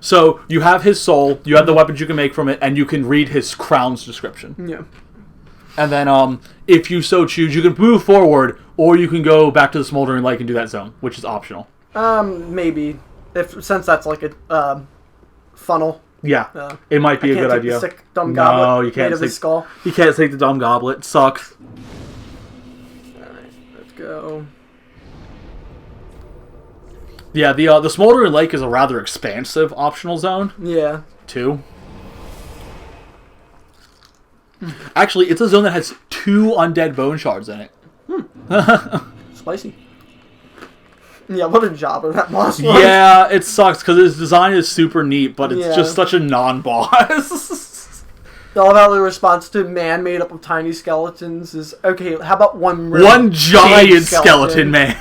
So you have his soul, you have the weapons you can make from it, and you can read his crown's description. Yeah. And then, if you so choose, you can move forward, or you can go back to the Smouldering Lake and do that zone, which is optional. Maybe. Since that's like a funnel. Yeah, it might be a good idea. The sick, dumb goblet no, you can't made of his skull. You can't take the dumb goblet. It sucks. Alright, let's go. Yeah, the Smouldering Lake is a rather expansive optional zone. Yeah. Too. Actually, it's a zone that has 2 undead bone shards in it. Spicy. Yeah, what a jobber that boss was. Yeah, it sucks because its design is super neat, but it's just such a non-boss. All about the response to man made up of tiny skeletons is, okay, how about one giant skeleton man?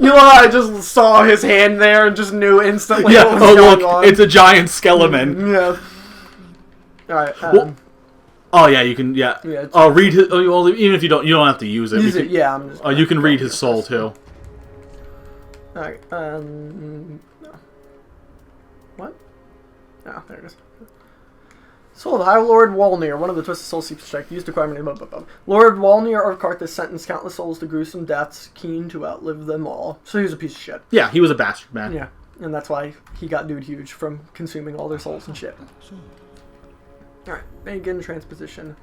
You know what? I just saw his hand there and just knew instantly what was going on. It's a giant skeleton. Yeah. Alright, you can, read his, even if you don't have to use it. I'm just... you can read his soul, too. Alright, no. What? Oh, there it is. Soul of High Lord Walnir, one of the Twisted Soul Seeker strike, used to acquire many... Lord Walnir of Carthus sentenced countless souls to gruesome deaths, keen to outlive them all. So he was a piece of shit. Yeah, he was a bastard, man. Yeah, and that's why he got dude huge from consuming all their souls and shit. Alright, begin transposition.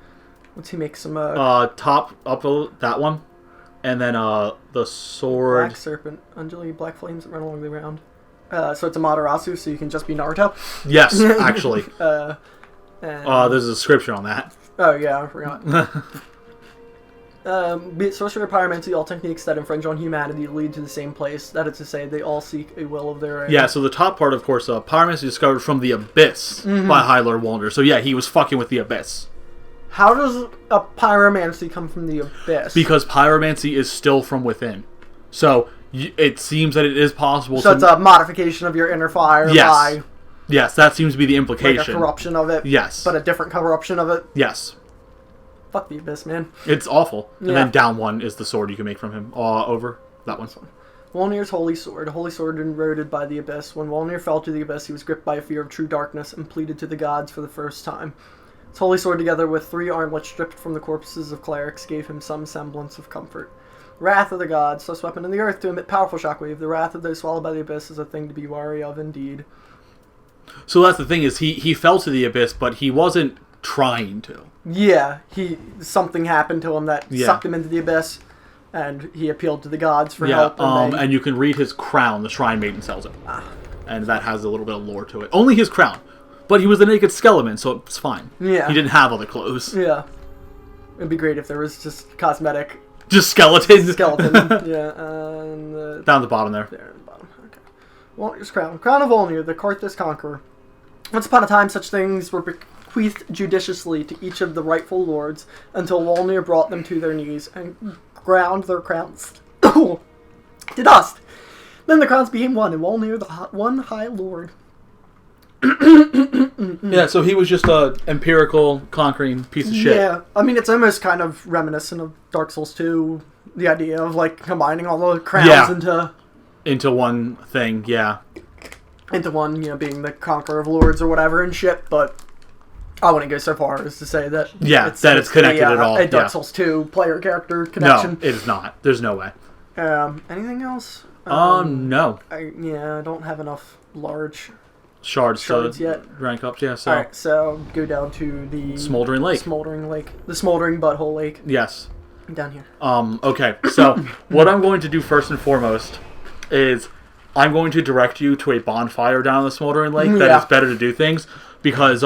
Let's see, make some, top, up, that one. And then, the sword... Black Serpent. Undulating black flames that run along the ground. So it's a Matarasu, so you can just be Naruto? Yes, actually. And... there's a description on that. Oh, yeah, I forgot. Be it sorcery or pyromancy, all techniques that infringe on humanity lead to the same place. That is to say, they all seek a will of their own. Yeah, so the top part, of course, pyromancy discovered from the Abyss by High Lord Walnir. So yeah, he was fucking with the Abyss. How does a pyromancy come from the Abyss? Because pyromancy is still from within. So it seems that it is possible So it's a modification of your inner fire by... Yes, that seems to be the implication. Like a corruption of it. Yes. But a different corruption of it. Yes. Fuck the Abyss, man. It's awful. Yeah. And then down one is the sword you can make from him. Over. That one. Walnir's Holy Sword. A holy sword eroded by the Abyss. When Walnir fell to the Abyss, he was gripped by a fear of true darkness and pleaded to the gods for the first time. His holy sword, together with 3 armlets stripped from the corpses of clerics, gave him some semblance of comfort. Wrath of the gods, such weapon in the earth to emit powerful shockwave. The wrath of those swallowed by the Abyss is a thing to be wary of indeed. So that's the thing, is he fell to the Abyss, but he wasn't trying to. Yeah, something happened to him that sucked him into the Abyss, and he appealed to the gods for help. And you can read his crown, the Shrine Maiden sells it. And that has a little bit of lore to it. Only his crown. But he was a naked skeleton, so it's fine. Yeah. He didn't have other clothes. Yeah. It'd be great if there was just cosmetic... Just skeletons? Skeleton, yeah. And, down the bottom there. There, at the bottom, okay. Walnir's crown. Crown of Walnir, the Carthus conqueror. Once upon a time, such things were bequeathed judiciously to each of the rightful lords until Walnir brought them to their knees and ground their crowns to dust. Then the crowns became one, and Walnir, the one high lord. Yeah, so he was just a empirical conquering piece of shit. Yeah, I mean, it's almost kind of reminiscent of Dark Souls 2, the idea of, like, combining all the crowns into one thing, yeah. Into one, being the conqueror of lords or whatever and shit, but I wouldn't go so far as to say that... Yeah, it's connected at all. A Dark Souls 2 player character connection. No, it is not. There's no way. Anything else? No. I don't have enough large... Shards yet. Rank up, yeah. So. Alright, so go down to the... Smouldering Lake. Smouldering Lake. The Smouldering Butthole Lake. Yes. Down here. Okay, so what I'm going to do first and foremost is I'm going to direct you to a bonfire down the Smouldering Lake that is better to do things, because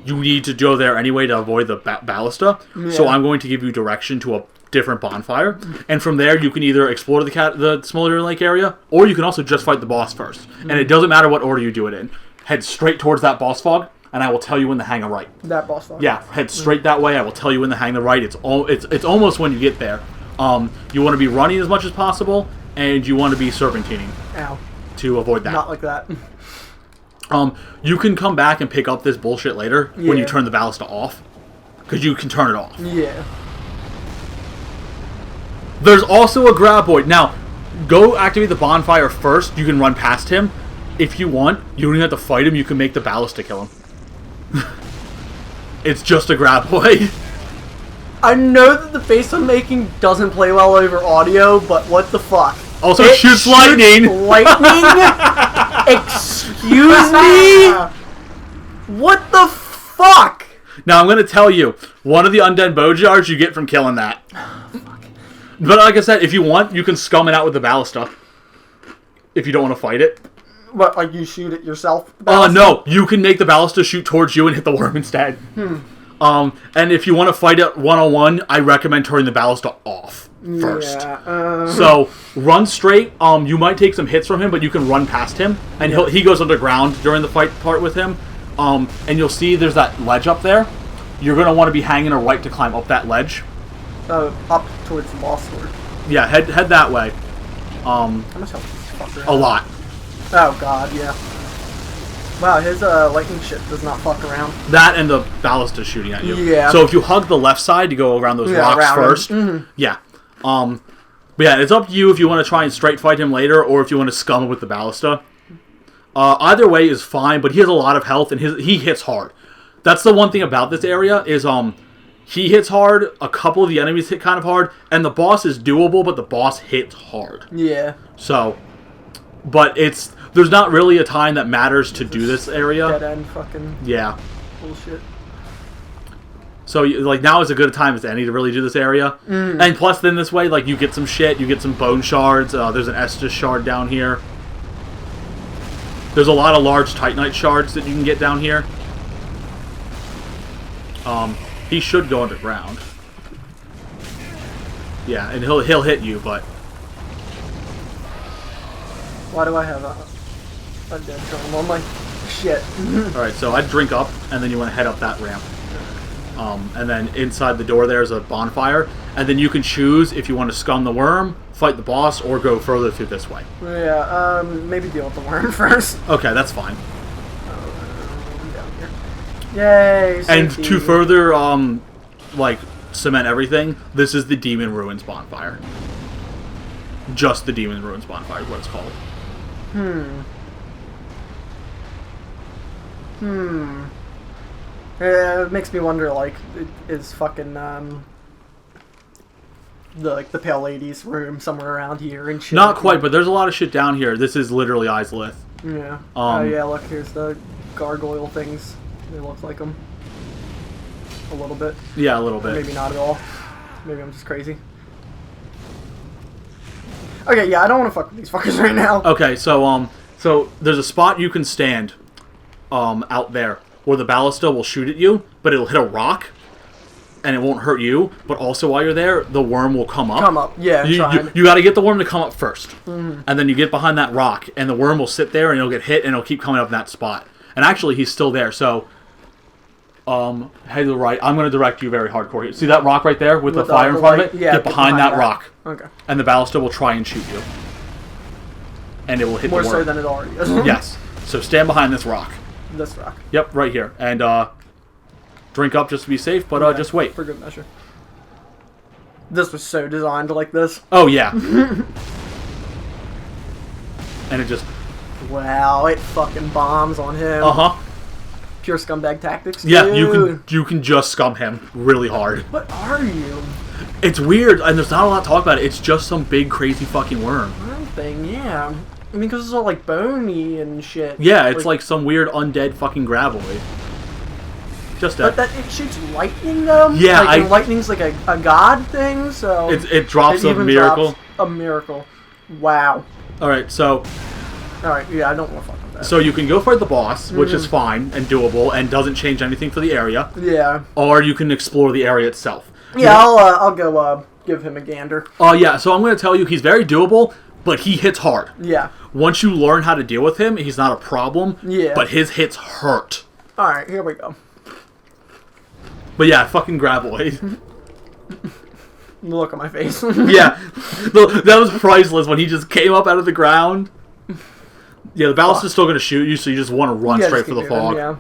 you need to go there anyway to avoid the ballista. Yeah. So I'm going to give you direction to a different bonfire, and from there you can either explore the Smouldering Lake area, or you can also just fight the boss first. And it doesn't matter what order you do it in. Head straight towards that boss fog, and I will tell you when to hang a right. That boss fog? Yeah, head straight that way. I will tell you when to hang the right. It's almost when you get there. You want to be running as much as possible, and you want to be serpentining. Ow. To avoid that. Not like that. You can come back and pick up this bullshit later when you turn the ballista off, because you can turn it off. Yeah. There's also a graboid. Now, go activate the bonfire first. You can run past him. if you want, you don't even have to fight him. You can make the ballista kill him. It's just a grab away. I know that the face I'm making doesn't play well over audio, but what the fuck? Also, it shoots lightning. Lightning? Excuse me? What the fuck? Now, I'm going to tell you, one of the undead bow jars you get from killing that. But like I said, if you want, you can scum it out with the ballista. If you don't want to fight it. What, like you shoot it yourself? No. You can make the ballista shoot towards you and hit the worm instead. And if you want to fight it one-on-one, I recommend turning the ballista off first. Yeah, So, run straight. You might take some hits from him, but you can run past him. And he goes underground during the fight part with him. And you'll see there's that ledge up there. You're going to want to be hanging a right to climb up that ledge. Up towards the boss sword. Yeah, head that way. How much health does this fucker have? A lot. Oh god, yeah. Wow, his lightning shit does not fuck around. That and the ballista shooting at you. Yeah. So if you hug the left side, you go around those rocks first. Yeah. But yeah, it's up to you if you want to try and straight fight him later, or if you want to scum him with the ballista. Either way is fine, but he has a lot of health and he hits hard. That's the one thing about this area is he hits hard, a couple of the enemies hit kind of hard, and the boss is doable, but the boss hits hard. Yeah. So, but there's not really a time that matters to do this area. Dead end fucking bullshit. So, like, now is as good a time as any to really do this area. And plus, then this way, like, you get some shit, you get some bone shards, there's an Estus shard down here. There's a lot of large Titanite shards that you can get down here. He should go underground. Yeah, and he'll hit you, but... Why do I have a dead drum on my shit? Alright, so I'd drink up, and then you want to head up that ramp. And then inside the door there's a bonfire, and then you can choose if you want to scum the worm, fight the boss, or go further through this way. Yeah, maybe deal with the worm first. Okay, that's fine. Down here. Yay! And safety. to further, like, cement everything, this is the Demon Ruins bonfire. Just the Demon Ruins bonfire is what it's called. Yeah, it makes me wonder, like, is fucking, the Pale Lady's room somewhere around here and shit. Not quite, but there's a lot of shit down here. This is literally Izalith. Yeah. Oh, yeah, look, here's the gargoyle things. They look like them. A little bit. Yeah, a little bit. Maybe not at all. Maybe I'm just crazy. Okay, yeah, I don't want to fuck with these fuckers right now. Okay, so there's a spot you can stand, out there, where the ballista will shoot at you, but it'll hit a rock, and it won't hurt you, but also while you're there, the worm will come up. Yeah, you gotta get the worm to come up first. And then you get behind that rock, and the worm will sit there, and it'll get hit, and it'll keep coming up in that spot. And actually, he's still there, so... head to the right. I'm going to direct you very hardcore here. See that rock right there with the fire in front of it? Yeah, get behind that rock. Okay. And the ballista will try and shoot you. And it will hit More the worm. so than it already is. Yes. So stand behind this rock. This rock. Yep, right here. And drink up just to be safe, but Okay, just wait. For good measure. This was so designed like this. Oh, yeah. And it just... Wow, it fucking bombs on him. Uh-huh. Pure scumbag tactics. Yeah, dude. you can just scum him really hard. What are you? It's weird, and there's not a lot to talk about it. It's just some big, crazy fucking worm. Worm thing, yeah. I mean, because it's all like bony and shit. Yeah, it's like some weird undead fucking graboid. Just that. But that it shoots lightning though. Yeah, like, and lightning's like a god thing, so it drops a even miracle. drops a miracle. Wow. All right, so Yeah, I don't want to fuck with that. so you can go for the boss, which is fine and doable and doesn't change anything for the area. Yeah. Or you can explore the area itself. Yeah, I'll go give him a gander. Oh yeah, so I'm going to tell you he's very doable, but he hits hard. Yeah. Once you learn how to deal with him, he's not a problem. Yeah. But his hits hurt. All right, here we go. But yeah, fucking graboid. Look at my face. Yeah, that was priceless when he just came up out of the ground. Yeah, the ballista's still going to shoot you, so you just want to run straight for the fog. Yeah.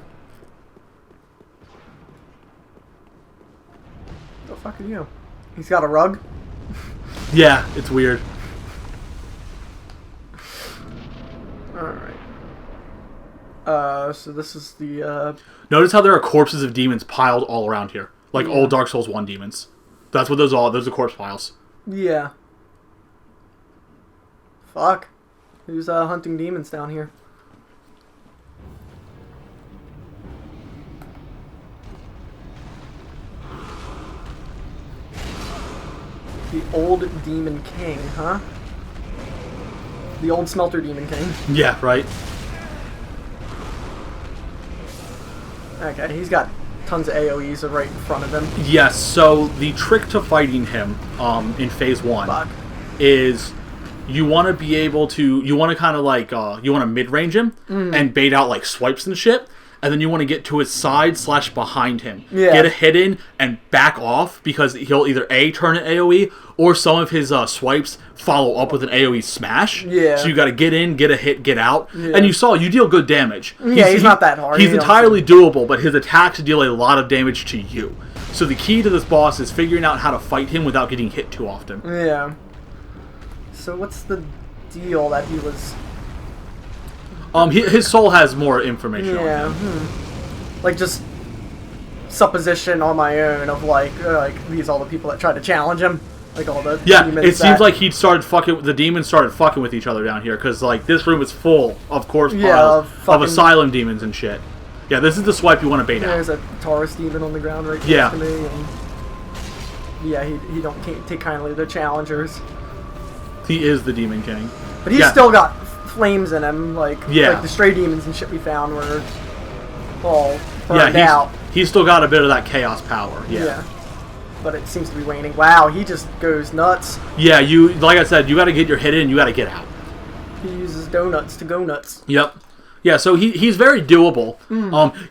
The fuck are you? He's got a rug? Yeah, it's weird. Alright. So this is the, Notice how there are corpses of demons piled all around here. Like old Dark Souls 1 demons. That's what those are. Those are corpse piles. Yeah. Fuck. Who's, hunting demons down here? The old Demon King, huh? The old Smelter Demon King. Yeah, right. Okay, he's got tons of AoEs right in front of him. Yes, so the trick to fighting him in phase 1 is you want to be able to, you want to kind of like, you want to mid-range him and bait out like swipes and shit. And then you want to get to his side / behind him. Yeah. Get a hit in and back off because he'll either A, turn an AoE, or some of his swipes follow up with an AoE smash. Yeah. So you got to get in, get a hit, get out. Yeah. And you saw, you deal good damage. Yeah, he's not that hard. He's entirely doable, but his attacks deal a lot of damage to you. So the key to this boss is figuring out how to fight him without getting hit too often. Yeah. So what's the deal that he was... his soul has more information on him. Like, just supposition on my own of, like these all the people that tried to challenge him. Like, all the demons it seems like he started fucking... The demons started fucking with each other down here, because, like, this room is full of corpse piles of asylum demons and shit. Yeah, this is the swipe you want to bait out. There's a Taurus demon on the ground right next to me, and... Yeah, he can't take kindly to challengers. He is the Demon King. But he's still got flames in him, like the stray demons and shit we found were all burned out. He's still got a bit of that chaos power. Yeah. But it seems to be waning. Wow, he just goes nuts. Yeah, you like I said, you got to get your hit in, you got to get out. He uses donuts to go nuts. Yep. Yeah, so he's very doable.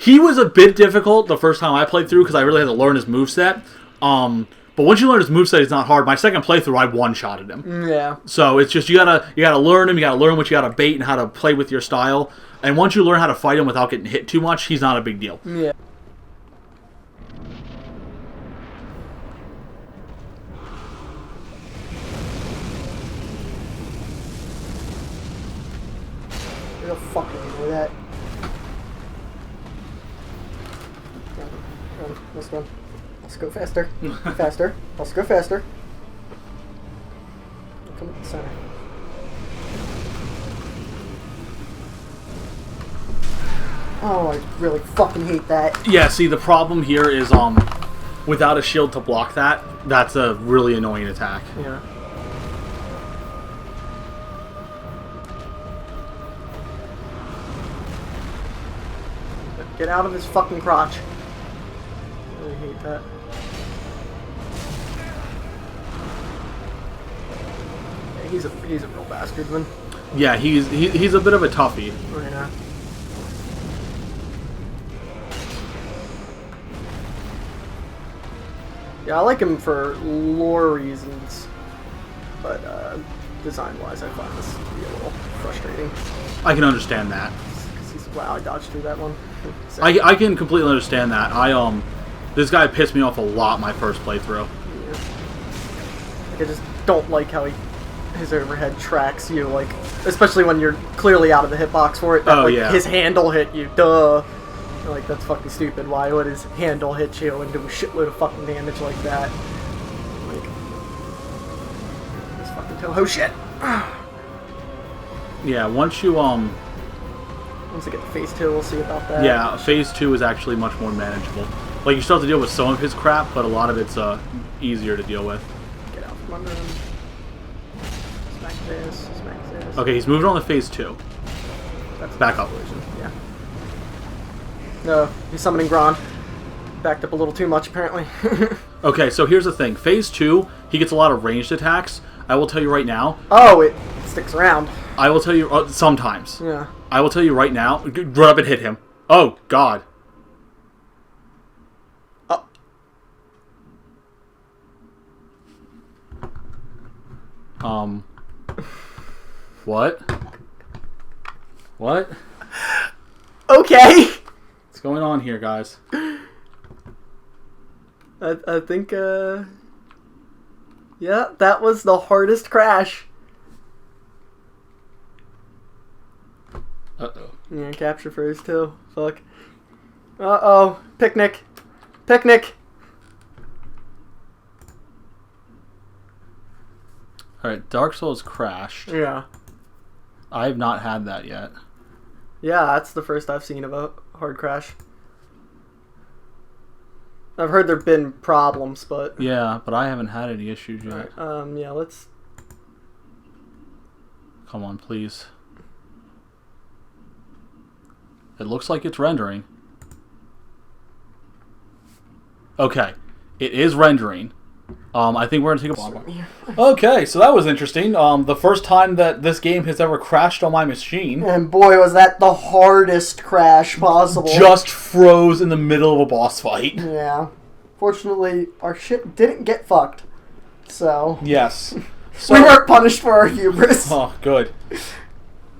He was a bit difficult the first time I played through because I really had to learn his moveset. But once you learn his moveset, it's not hard. My second playthrough, I one-shotted him. Yeah. So it's just you gotta learn him. You gotta learn what you gotta bait and how to play with your style. And once you learn how to fight him without getting hit too much, he's not a big deal. Yeah. You're fucking with that. Run. Let's run. Let's go faster. Faster. Let's go faster. Come to the center. Oh, I really fucking hate that. Yeah, see, the problem here is, without a shield to block that, that's a really annoying attack. Yeah. Get out of his fucking crotch. I really hate that. Yeah, he's a real bastard, man. Yeah, he's a bit of a toughie. Right now. Yeah, I like him for lore reasons, but design-wise, I find this to be a little frustrating. I can understand that. Wow, I dodged through that one. I can completely understand that. This guy pissed me off a lot my first playthrough. Yeah. Like, I just don't like how his overhead tracks you, like, especially when you're clearly out of the hitbox for it. That, his handle hit you, duh. Like, that's fucking stupid. Why would his handle hit you and do a shitload of fucking damage like that? Like, this fucking Toho shit. Yeah, once I get to phase 2, we'll see about that. Yeah, phase 2 is actually much more manageable. Like, you still have to deal with some of his crap, but a lot of it's easier to deal with. Get out from under him. Smack this, smack this. Okay, he's moving on to phase 2. That's back up. Yeah. No, he's summoning Gron. Backed up a little too much, apparently. Okay, so here's the thing. Phase 2, he gets a lot of ranged attacks. I will tell you right now. Oh, it sticks around. I will tell you sometimes. Yeah. I will tell you right now. Run up and hit him. Oh, God. What? What? Okay. What's going on here, guys? I think, yeah, that was the hardest crash. Uh-oh. Yeah, capture first too. Fuck. Uh-oh. Picnic. Picnic. Alright, Dark Souls crashed. Yeah. I have not had that yet. Yeah, that's the first I've seen of a hard crash. I've heard there've been problems, but... Yeah, but I haven't had any issues yet. Right, yeah, let's... Come on, please. It looks like it's rendering. Okay. It is rendering. I think we're going to take a... Okay, so that was interesting. The first time that this game has ever crashed on my machine. And boy, was that the hardest crash possible. Just froze in the middle of a boss fight. Yeah. Fortunately, our ship didn't get fucked. So... Yes. So, we weren't punished for our hubris. Oh, good.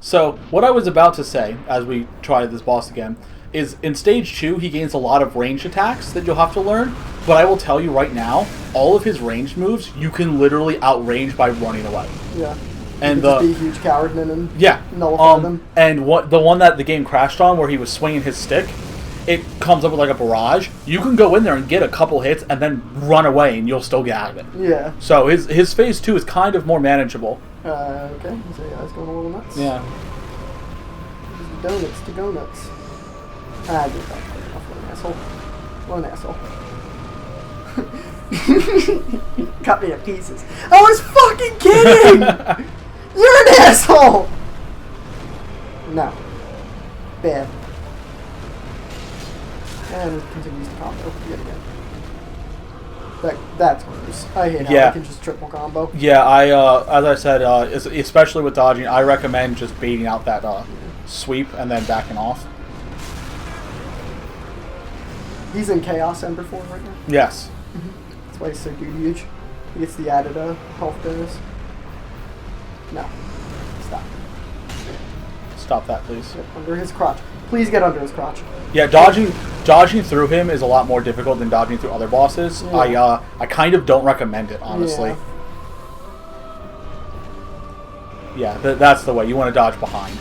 So, what I was about to say, as we try this boss again, is in Stage 2, he gains a lot of ranged attacks that you'll have to learn, but I will tell you right now, all of his ranged moves, you can literally outrange by running away. Yeah. And just be a huge cowardman and nullify them. And the one that the game crashed on, where he was swinging his stick, it comes up with like a barrage. You can go in there and get a couple hits and then run away, and you'll still get out of it. Yeah. So his Phase 2 is kind of more manageable. Okay. So yeah, it's going a little nuts. Yeah. Donuts to go nuts. I did that. What an asshole. What an asshole. Cut me to pieces. I was fucking kidding! You're an asshole! No. Bad. And it continues to combo yet again. That's gross. I hate how I can just triple combo. Yeah, as I said, especially with dodging, I recommend just baiting out that sweep and then backing off. He's in Chaos Ember form right now? Yes. That's why he's so huge. He gets the added health bonus. No. Stop. Stop that, please. Get under his crotch. Please get under his crotch. Yeah, dodging through him is a lot more difficult than dodging through other bosses. Yeah. I kind of don't recommend it, honestly. Yeah, that's the way. You want to dodge behind.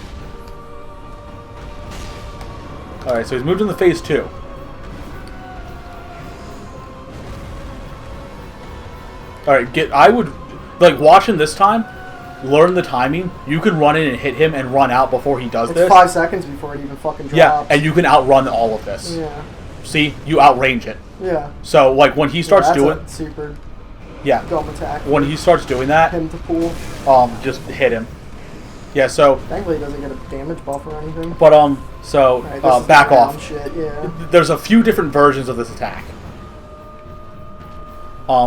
Alright, so he's moved into Phase 2. Alright, I would, like, watching this time, learn the timing. You can run in and hit him and run out before he does this. It's 5 seconds before it even fucking drops. Yeah, and you can outrun all of this. Yeah. See? You outrange it. Yeah. So, like, when he starts doing... A super dumb attack. When he starts doing that... Him to pull. Just hit him. Yeah, so... Thankfully he doesn't get a damage buff or anything. But, so, right, back off. Shit, yeah. There's a few different versions of this attack.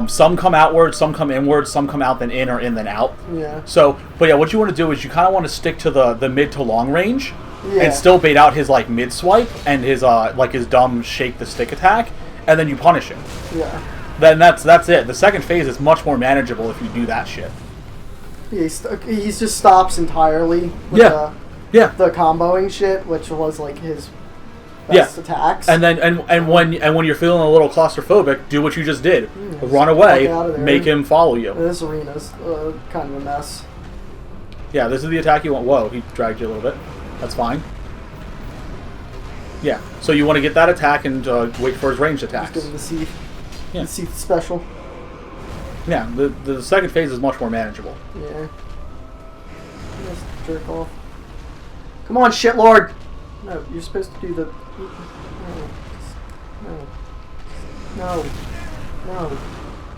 Some come outward, some come inward, some come out then in or in then out. Yeah. So, but yeah, what you want to do is you kind of want to stick to the mid to long range, and still bait out his like mid swipe and his like his dumb shake the stick attack, and then you punish him. Yeah. Then that's it. The second phase is much more manageable if you do that shit. Yeah, he just stops entirely. With the comboing shit, which was like his best attacks. And then and when you're feeling a little claustrophobic, do what you just did. Run away, make him follow you. This arena's kind of a mess. Yeah, this is the attack you want. Whoa, he dragged you a little bit. That's fine. Yeah, so you want to get that attack and wait for his ranged attacks. Just give him the Seath. Yeah. The Seath special. Yeah, the second phase is much more manageable. Yeah. Just jerk off. Come on, shitlord! No, you're supposed to do the... No.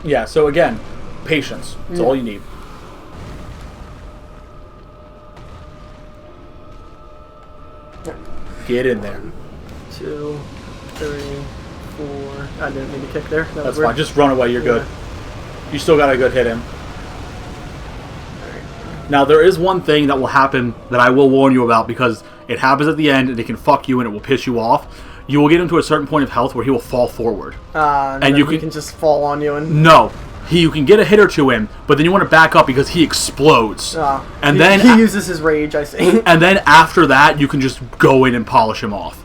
Yeah, so again, patience. That's all you need. Get in there. 2, 3, 4... I didn't mean to kick there. That's fine. Just run away. You're good. You still got a good hit in. Now, there is one thing that will happen that I will warn you about because it happens at the end and it can fuck you and it will piss you off. You will get him to a certain point of health where he will fall forward. And you can just fall on you and... No. You can get a hit or two in, but then you want to back up because he explodes. And then he uses his rage, I see. And then after that, you can just go in and polish him off.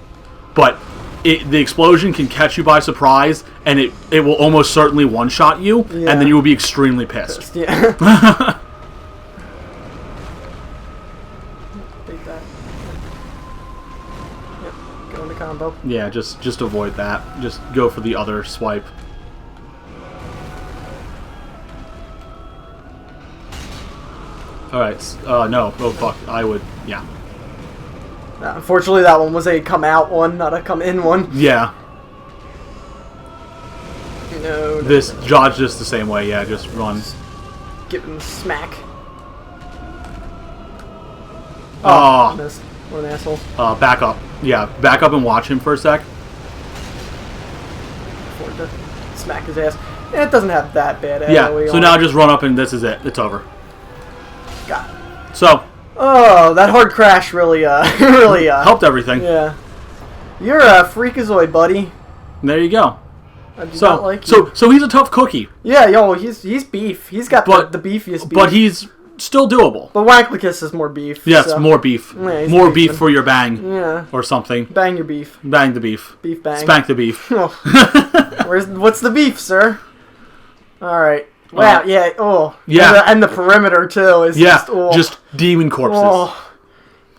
But the explosion can catch you by surprise, and it will almost certainly one-shot you, and then you will be extremely pissed. Yeah. Go into combo. Yeah, just avoid that. Just go for the other swipe. Alright, no. Oh, fuck. I would, yeah. Unfortunately, that one was a come out one, not a come in one. Yeah. No. This dodge just the same way, yeah, just run. Give him a smack. Oh. Missed. What an asshole. Back up. Yeah, back up and watch him for a sec. Forward to smack his ass. It doesn't have that bad AoE. Yeah, so now just run up and this is it. It's over. Got it. So. Oh, that hard crash really, helped everything. Yeah. You're a freakazoid, buddy. There you go. I do not like you. So he's a tough cookie. Yeah, yo, he's beef. He's got the beefiest beef. But he's still doable. But Wanklicus is more beef. Yes, so. more beef. Yeah, more beef for your bang. Yeah. Or something. Bang your beef. Bang the beef. Beef bang. Spank the beef. Oh. What's the beef, sir? Alright. Wow, yeah, oh. Yeah. And the perimeter, too, is just demon corpses. Oh.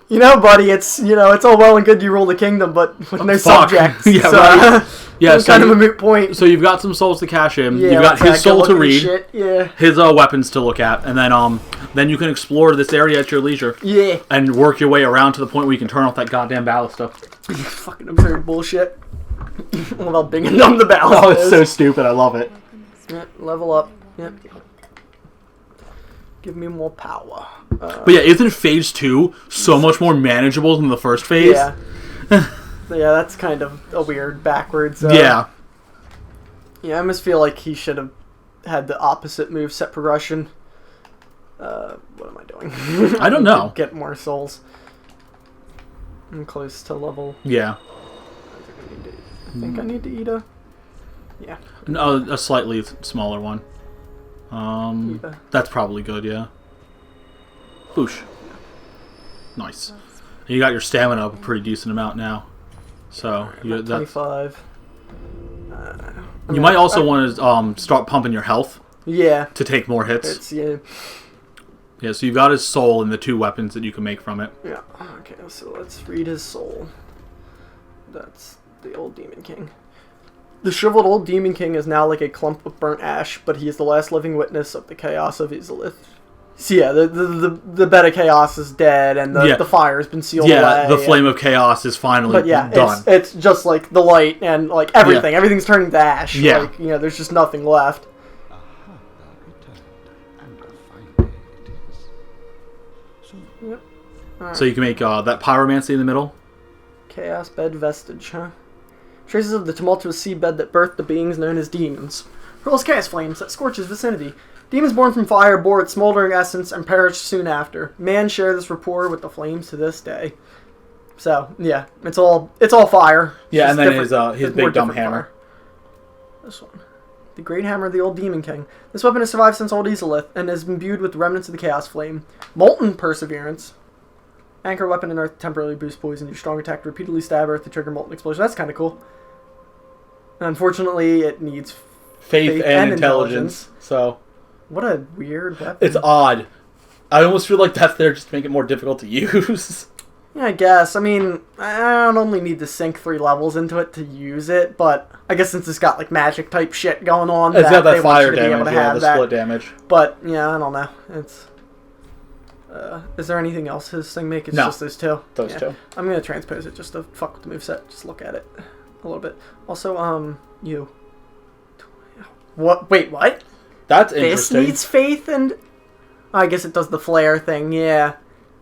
You know, buddy, it's all well and good you rule the kingdom, but with no subjects. Yeah, so, right. Yeah, it's kind of a moot point. So you've got some souls to cash in. Yeah, you've got his soul to read. Shit. Yeah. His weapons to look at, and then you can explore this area at your leisure. Yeah. And work your way around to the point where you can turn off that goddamn ballista. Fucking absurd bullshit. About big and dumb the ballista. Oh, it's so stupid. I love it. Yeah, level up. Yep. Give me more power. But yeah, isn't phase 2 so much more manageable than the first phase? Yeah. Yeah, that's kind of a weird backwards. Yeah. Yeah, I almost feel like he should have had the opposite moveset progression. What am I doing? I don't know. Get more souls. I'm close to level. Yeah. I think I need to eat a... Yeah. No, a slightly smaller one. That's probably good, yeah. Boosh. Nice. And you got your stamina up a pretty decent amount now. So, that's 25. You might also want to start pumping your health. Yeah. To take more hits. Yeah. Yeah, so you've got his soul and the 2 weapons that you can make from it. Yeah. Okay, so let's read his soul. That's the old Demon King. The shriveled old Demon King is now like a clump of burnt ash, but he is the last living witness of the chaos of Izalith. So yeah, the bed of chaos is dead, and the fire has been sealed away. Yeah, the flame of chaos is finally done. It's just like the light and like everything. Yeah. Everything's turning to ash. Yeah. Like, there's just nothing left. Yep. Right. So you can make that pyromancy in the middle. Chaos bed vestige, huh? Traces of the tumultuous seabed that birthed the beings known as demons. Hurls chaos flames that scorch his vicinity. Demons born from fire bore its smoldering essence and perished soon after. Man share this rapport with the flames to this day. So yeah, it's all fire. Yeah, and then his big dumb hammer. Fire. This one, the great hammer of the old Demon King. This weapon has survived since old Izalith and is imbued with the remnants of the chaos flame. Molten perseverance. Anchor weapon in earth temporarily boost poison. Your strong attack repeatedly stab earth to trigger molten explosion. That's kind of cool. Unfortunately, it needs faith and intelligence. So, what a weird weapon. It's odd. I almost feel like that's there just to make it more difficult to use. Yeah, I guess. I mean, I don't only need to sink 3 levels into it to use it, but I guess since it's got like magic type shit going on, it's got that fire damage, the split damage. But yeah, I don't know. It's. Is there anything else his thing make? It's just those 2. Those 2. I'm gonna transpose it just to fuck with the moveset. Just look at it a little bit. Also, you. What? Wait, what? That's interesting. This needs faith and... I guess it does the flare thing, yeah.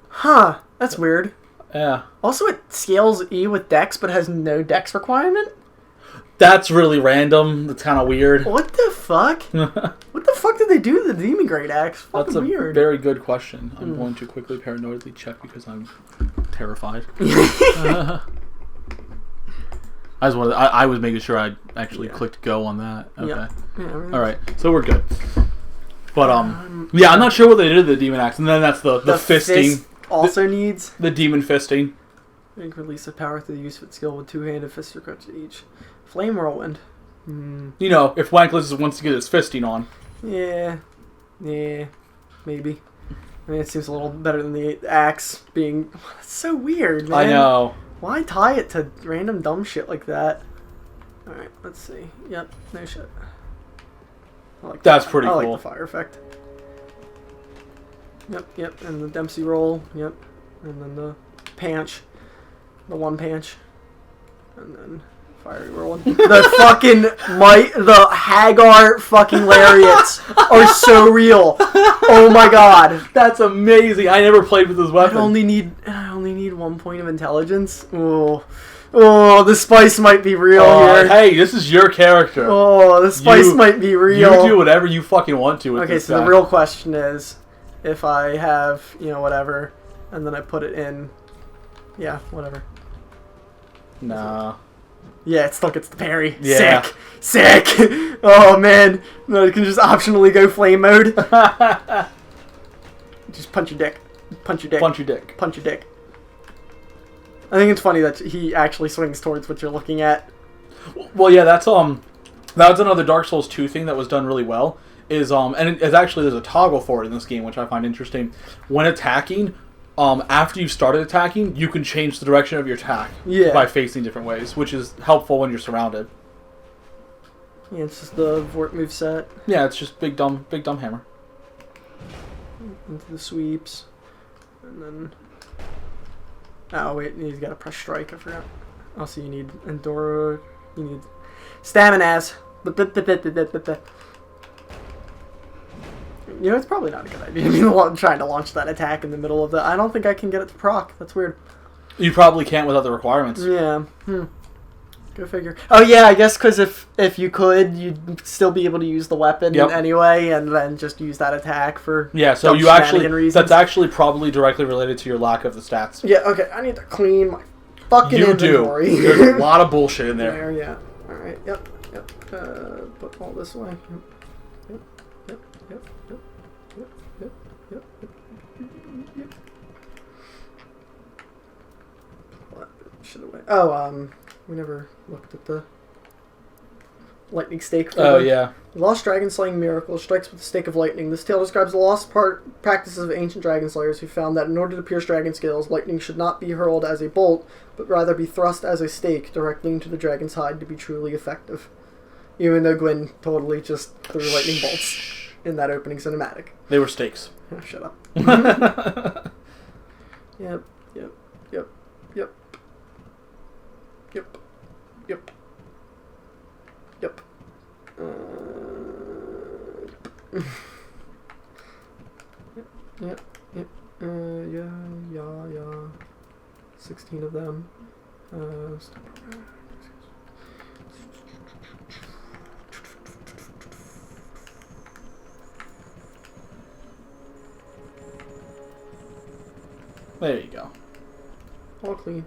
Huh, that's weird. Yeah. Also, it scales E with dex, but has no dex requirement? That's really random. That's kind of weird. What the fuck? What the fuck did they do to the Demon Great Axe? Fucking That's a weird. Very good question. I'm going to quickly paranoidly check because I'm terrified. I was making sure I actually clicked go on that. Okay. Yeah, all right. So we're good. But yeah, I'm not sure what they did to the demon axe, and then that's the fisting. Fist also needs the demon fisting. Make release of power through the use of its skill with 2-handed fist or crutch each. Flame whirlwind. You know, if Wanklicus wants to get his fisting on. Yeah, maybe. I mean, it seems a little better than the axe being... It's so weird, man. I know. Why tie it to random dumb shit like that? Alright, let's see. Yep, no shit. That's pretty cool. I like the fire effect. Yep, and the Dempsey roll, yep. And then the panch. The one panch. And then fiery roll. The fucking the Hagar fucking lariats are so real. Oh my god. That's amazing. I never played with this weapon. I only need 1 point of intelligence. Oh, the spice might be real here. Hey, this is your character. Oh, the spice might be real. You do whatever you fucking want to with this guy. The real question is, if I have, whatever, and then I put it in, yeah, whatever. Nah. Yeah, it still gets the parry. Yeah. Sick! Oh, man. No, you can just optionally go flame mode. Just punch your dick. Punch your dick. Punch your dick. Punch your dick. I think it's funny that he actually swings towards what you're looking at. Well, yeah, that's another Dark Souls 2 thing that was done really well. It's actually there's a toggle for it in this game, which I find interesting. When attacking, after you've started attacking, you can change the direction of your attack by facing different ways, which is helpful when you're surrounded. Yeah, it's just the Vort moveset. Yeah, it's just big dumb hammer. Into the sweeps, and then. Oh wait, you've got to press strike. I forgot. Also, you need Enduro. You need Stamina's. It's probably not a good idea. Trying to launch that attack in the middle of the. I don't think I can get it to proc. That's weird. You probably can't without the requirements. Yeah. Go figure. Oh yeah, I guess because if you could, you'd still be able to use the weapon anyway, and then just use that attack for so you actually reasons. That's actually probably directly related to your lack of the stats. Yeah. Okay. I need to clean my fucking inventory. You do. There's a lot of bullshit in there. Yeah. All right. Yep. Put all this away. Yep. What? Shit away. Oh, we never looked at the lightning stake. Oh, yeah. The lost dragon slaying miracle strikes with the stake of lightning. This tale describes the lost practices of ancient dragon slayers who found that in order to pierce dragon scales, lightning should not be hurled as a bolt, but rather be thrust as a stake directly into the dragon's hide to be truly effective. Even though Gwyn totally just threw lightning bolts in that opening cinematic. They were stakes. Oh, shut up. Yep. Yeah. 16 of them. There you go. All clean.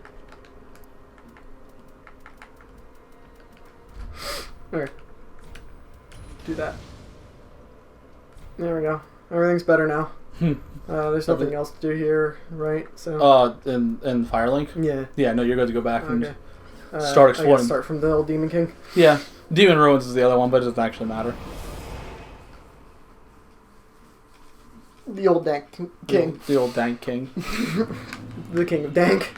Alright. Do that. There we go. Everything's better now. There's nothing else to do here, right? So. In Firelink? Yeah. Yeah, no, you're good to go back and start exploring. I guess start from the old Demon King. Yeah. Demon Ruins is the other one, but it doesn't actually matter. The old Dank King. The old Dank King. The King of Dank.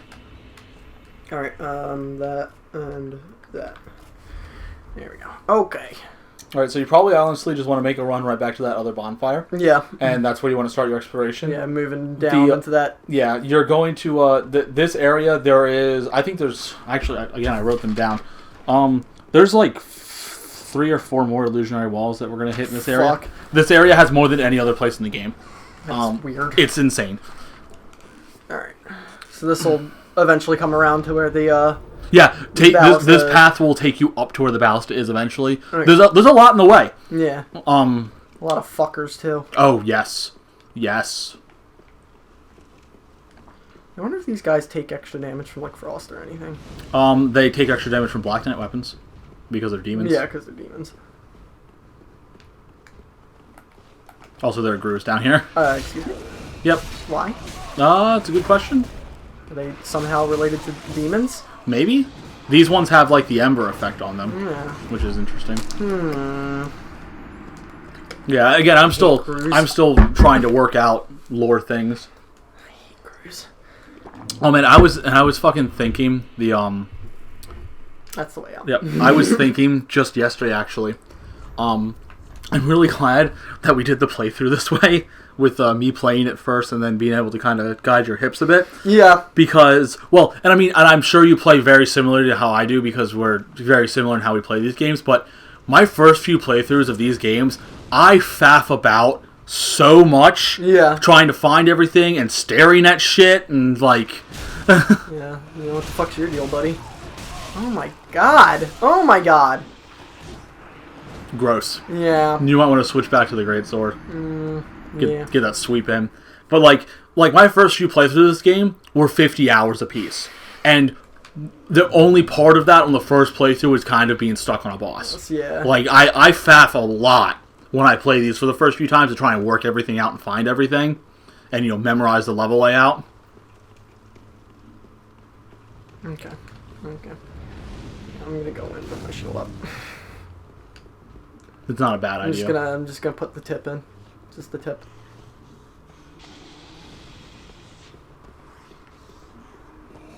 Alright, that and that. There we go. Okay. Alright, so you probably honestly just want to make a run right back to that other bonfire. Yeah. And that's where you want to start your exploration. Yeah, moving down into that. Yeah, you're going to, this area, there's, actually, again, I wrote them down. There's like 3 or 4 more illusionary walls that we're going to hit in this area. Fuck. This area has more than any other place in the game. That's weird. It's insane. Alright. So this will eventually come around to where the, yeah, this path will take you up to where the ballista is eventually. Right. There's a lot in the way. Yeah. A lot of fuckers too. Oh, yes. Yes. I wonder if these guys take extra damage from like frost or anything. They take extra damage from Black Knight weapons because they're demons. Yeah, because they're demons. Also, there are grooves down here. Excuse me? Yep. Why? It's a good question. Are they somehow related to demons? Maybe. These ones have like the ember effect on them, yeah. Which is interesting. Yeah. Again, I'm still trying to work out lore things. I hate grooves. Oh man, I was fucking thinking That's the way out. Yep, I was thinking just yesterday actually. I'm really glad that we did the playthrough this way with me playing it first and then being able to kind of guide your hips a bit. Yeah. Because, well, and I mean, and I'm sure you play very similar to how I do because we're very similar in how we play these games, but my first few playthroughs of these games, I faff about so much. Yeah. Trying to find everything and staring at shit and like... Yeah, you know what the fuck's your deal, buddy? Oh my god. Oh my god. Gross. Yeah. You might want to switch back to the greatsword. Yeah. Get that sweep in. But like my first few playthroughs of this game were 50 hours apiece. And the only part of that on the first playthrough was kind of being stuck on a boss. Yeah. Like, I faff a lot when I play these for the first few times to try and work everything out and find everything. And, memorize the level layout. Okay. I'm gonna go in and put my shield up. It's not a bad idea. I'm just gonna put the tip in. Just the tip.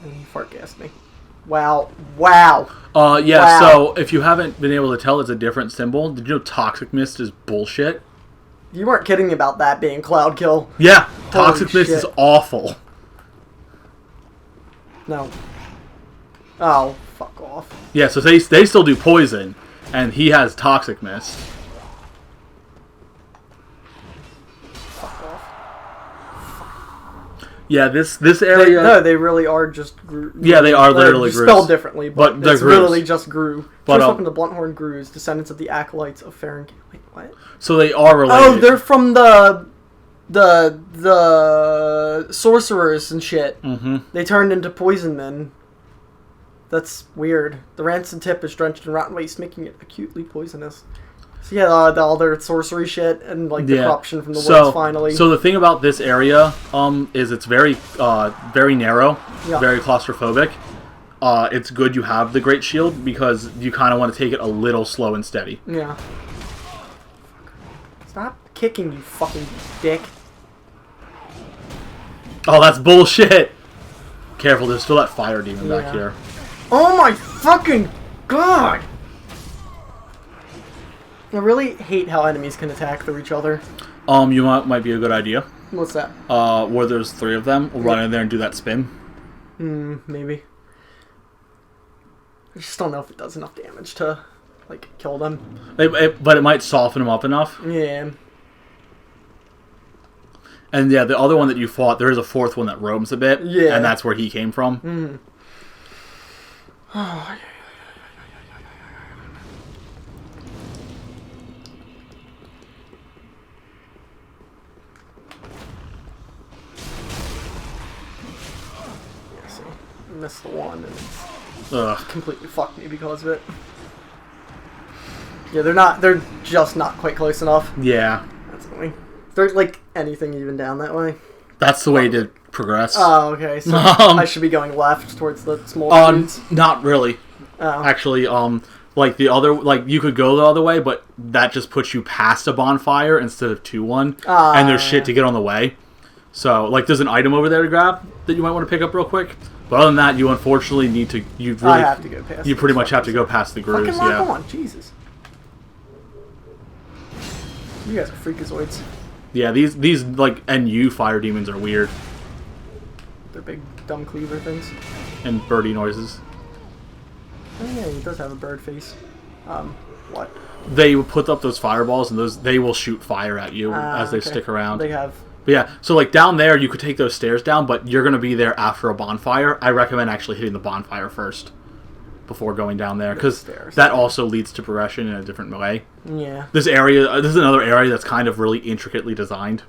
And you fart gassed me. Wow. Yeah, Wow. So if you haven't been able to tell it's a different symbol, did you know Toxic Mist is bullshit? You weren't kidding me about that being Cloud Kill. Yeah, Toxic Mist is awful. No. Oh, fuck off. Yeah, so they still do poison, and he has Toxic Mist. Fuck off. Yeah, this area... They really are just Gru. Yeah, they are literally Grus. Spelled differently, but they're it's Grus. literally just Gru. But, First weapon, the Blunt-Horn Grus, descendants of the Acolytes of Farron... Wait, what? So they are related. Oh, they're from the sorcerers and shit. Mm-hmm. They turned into poison men. That's weird. The rancid tip is drenched in rotten waste, making it acutely poisonous. So yeah, all their sorcery shit and like the corruption from the woods finally. So the thing about this area is it's very very narrow, very claustrophobic. It's good you have the Great Shield because you kind of want to take it a little slow and steady. Yeah. Stop kicking, you fucking dick. Oh, that's bullshit. Careful, there's still that fire demon back here. Oh my fucking god! I really hate how enemies can attack through each other. Might be a good idea. What's that? Where there's 3 of them, we'll run in there and do that spin. Maybe. I just don't know if it does enough damage to, like, kill them. But it might soften them up enough. Yeah. And yeah, the other one that you fought, there is a 4th one that roams a bit. Yeah. And that's where he came from. Oh, yeah, see, I missed the one and it's completely fucked me because of it. Yeah, they're just not quite close enough. Yeah. That's annoying. There's like anything even down that way. That's the way to progress. Oh, okay. So I should be going left towards the small dudes. Not really. Oh. Actually, like the other, like you could go the other way, but that just puts you past a bonfire instead of 2-1, and there's shit to get on the way. So, like, there's an item over there to grab that you might want to pick up real quick. But other than that, you unfortunately need to. I have to go past. You pretty much have to go past the grooves. Fucking lock on, Jesus. You guys are freakazoids. Yeah, these like NU fire demons are weird. They're big dumb cleaver things. And birdie noises. Oh yeah, he does have a bird face. What? They put up those fireballs, and they will shoot fire at you as they stick around. They have. But yeah, so like down there, you could take those stairs down, but you're gonna be there after a bonfire. I recommend actually hitting the bonfire first before going down there, because that also leads to progression in a different way. Yeah. This area, this is another area that's kind of really intricately designed.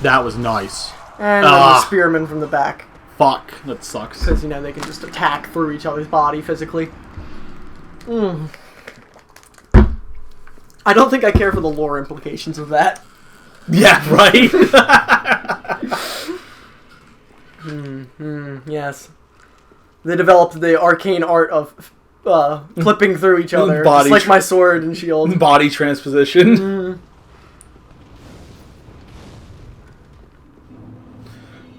That was nice. And then the spearmen from the back. Fuck, that sucks. Because, they can just attack through each other's body physically. I don't think I care for the lore implications of that. Yeah, right? Yes. They developed the arcane art of clipping through each other, just like my sword and shield. Body transposition.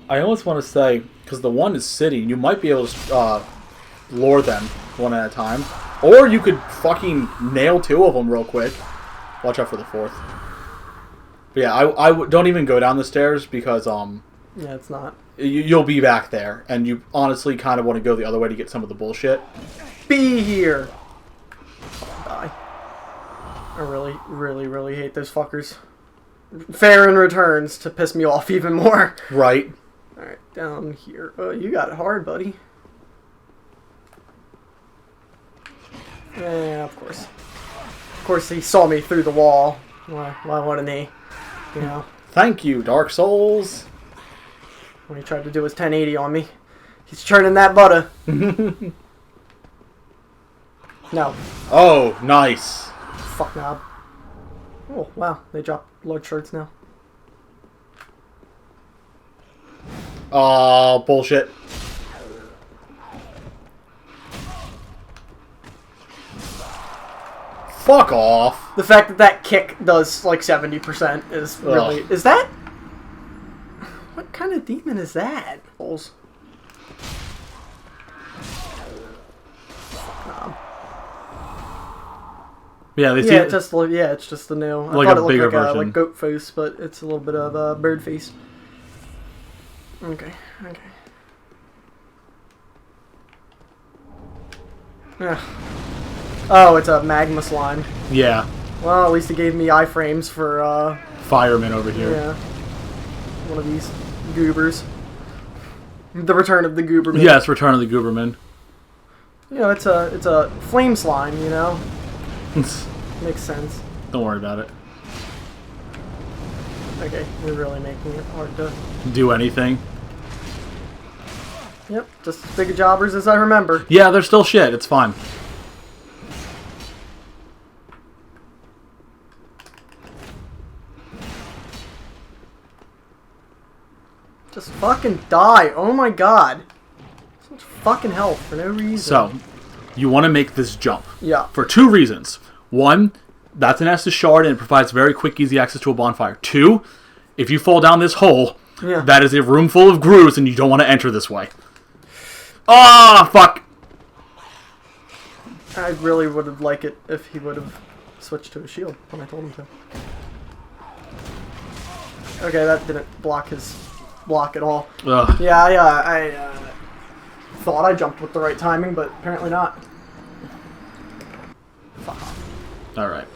I almost want to say, because the one is city, you might be able to lure them one at a time. Or you could fucking nail 2 of them real quick. Watch out for the 4th. But yeah, I don't even go down the stairs because yeah, it's not. You'll be back there, and you honestly kind of want to go the other way to get some of the bullshit. Be here. Die. I really, really, really hate those fuckers. Farron returns to piss me off even more. Right. All right, down here. Oh, you got it hard, buddy. Yeah, of course. Of course, he saw me through the wall. Why wouldn't he? You know. Thank you, Dark Souls. When he tried to do his 1080 on me, he's churning that butter. No. Oh, nice. Fuck knob. Oh wow, they drop large shirts now. Oh, bullshit. Fuck off. The fact that that kick does like 70% is really... Ugh. Is that... What kind of demon is that? Bulls. Yeah, they yeah, it's just the new. Like I thought a bigger version. like goat face, but it's a little bit of bird face. Okay. Yeah. Oh, it's a magma slime. Yeah. Well, at least it gave me iframes for fireman over here. Yeah. One of these goobers. The return of the gooberman. Yes, return of the gooberman. You know, it's a flame slime, you know. Makes sense. Don't worry about it. Okay, you're really making it hard to do anything. Yep, just as big a jobbers as I remember. Yeah, they're still shit. It's fine. Just fucking die. Oh my god. So much fucking health for no reason. So, you want to make this jump. Yeah. For 2 reasons. 1, that's an Estus shard and it provides very quick, easy access to a bonfire. 2, if you fall down this hole, that is a room full of grooves and you don't want to enter this way. Ah, fuck! I really would have liked it if he would have switched to a shield when I told him to. Okay, that didn't block his block at all. Ugh. Yeah, I thought I jumped with the right timing, but apparently not. Fuck off. Alright.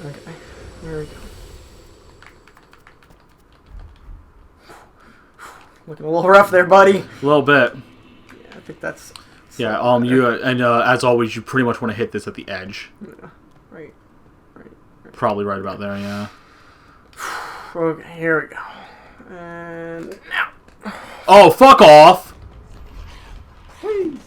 Okay, there we go. Looking a little rough there, buddy. A little bit. Yeah, I think that's... Yeah, you and as always, you pretty much want to hit this at the edge. Yeah, right. Probably right about there, yeah. Okay, here we go. And now. Oh, fuck off! Whee.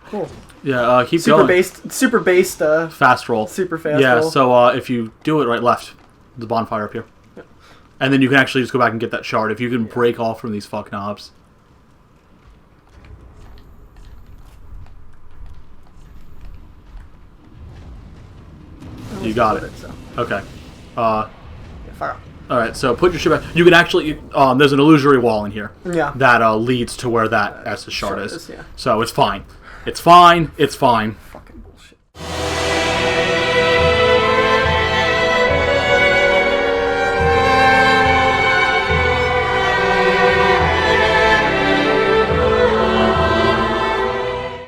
Cool. Yeah, keep going. Super based, fast roll. Super fast roll. Yeah, so if you do it right, left, the bonfire up here. Yep. And then you can actually just go back and get that shard. If you can break off from these fuck knobs. You got it. So. Okay. Yeah, fire up. Alright, so put your shit back. You can actually... there's an illusory wall in here. Yeah. That leads to where that Estus shard is. Yeah. So it's fine. It's fine. It's fine.